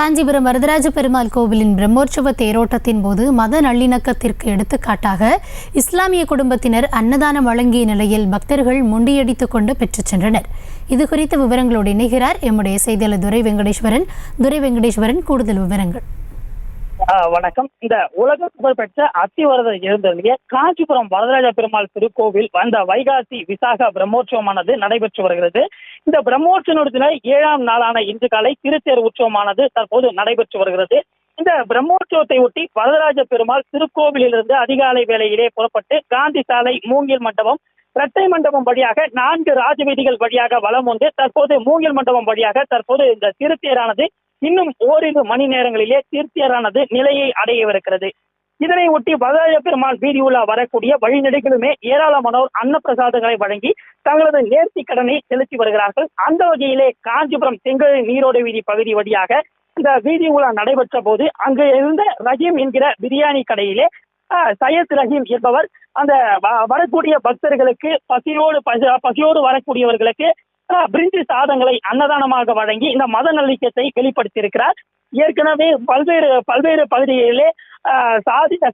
காஞ்சிபுரம் வரதராஜ பெருமாள் கோவிலின் பிரம்மோற்சவ தேரோட்டத்தின் போது மத நல்லிணக்கத்திற்கு எடுத்துக்காட்டாக இஸ்லாமிய குடும்பத்தினர் அன்னதானம் வழங்கிய நிலையில் பக்தர்கள் முண்டியடித்துக் கொண்டு பெற்றுச் சென்றனர். இதுகுறித்த விவரங்களோடு இணைகிறார் எம்முடைய செய்தியாளர் துரை வெங்கடேஸ்வரன். கூடுதல் விவரங்கள். வணக்கம். இந்த உலக புகழ்பெற்ற அத்திவரதர் எழுந்தருளிய காஞ்சிபுரம் வரதராஜ பெருமாள் திருக்கோவில் வந்த வைகாசி விசாக பிரம்மோற்சவமானது நடைபெற்று வருகிறது. இந்த பிரம்மோற்சவத்தின 7ஆம் நாளான இன்று காலை திருத்தேர் உற்சவமானது தற்போது நடைபெற்று வருகிறது. இந்த பிரம்மோற்சவத்தை ஒட்டி வரதராஜ பெருமாள் திருக்கோவிலிருந்து அதிகாலை வேளையிலே புறப்பட்டு காந்தி சாலை, மூங்கில் மண்டபம், இரட்டை மண்டபம் வழியாக 4 ராஜவீதிகள் வழியாக வலம் வந்து தற்போது மூங்கில் மண்டபம் வழியாக தற்போது இந்த திருத்தேரானது இன்னும் ஓரிரு மணி நேரங்களிலே திருத்தேரானது நிலையை அடையவிருக்கிறது. இதனை ஒட்டி வரதராஜ பெருமாள் வீதி உலா வரக்கூடிய வழிநெடுகளுமே ஏராளமானோர் அன்னப்பிரசாதங்களை வழங்கி தங்களது நேர்த்தி கடனை செலுத்தி வருகிறார்கள். அந்த வகையிலே காஞ்சிபுரம் செங்கல் நீரோடு வீதி பகுதி வழியாக இந்த வீதி உலா நடைபெற்ற போது அங்கு இருந்த ரஹீம் என்கிற பிரியாணி கடையிலே சையத் ரஹீம் என்பவர் அந்த வரக்கூடிய பக்தர்களுக்கு பசியோடு வரக்கூடியவர்களுக்கு பிரிஞ்சி சாதங்களை அன்னதானமாக வழங்கி இந்த மத நல்லிணக்கத்தை வெளிப்படுத்தியிருக்கிறார். ஏற்கனவே பல்வேறு பகுதிகளிலே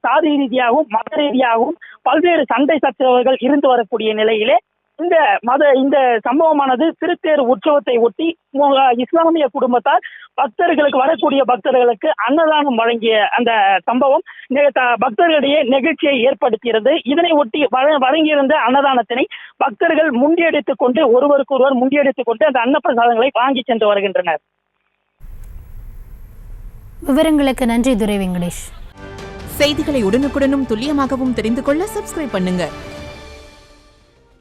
சாதி ரீதியாகவும் மத ரீதியாகவும் பல்வேறு சண்டை சச்சரவுகள் இருந்து வரக்கூடிய நிலையிலே இந்த சம்பவமானது திருத்தேர் உற்சவத்தை ஒட்டி இஸ்லாமிய குடும்பத்தார் வரக்கூடிய பக்தர்களுக்கு அன்னதானம் வழங்கிய அந்த சம்பவம் பக்தர்களிடையே நெகிழ்ச்சியை ஏற்படுத்தியது. இதனை ஒட்டி வழங்கியிருந்த அன்னதானத்தினை பக்தர்கள் முண்டியடித்துக் கொண்டு ஒருவருக்கொருவர் முண்டியடித்துக் கொண்டு அந்த அன்னப்பிரசாதங்களை வாங்கி சென்று வருகின்றனர். விவரங்களுக்கு நன்றி துரை வெங்கடேஷ். செய்திகளை உடனுக்குடனும் துல்லியமாகவும் தெரிந்து கொள்ள சப்ஸ்கிரைப் பண்ணுங்க.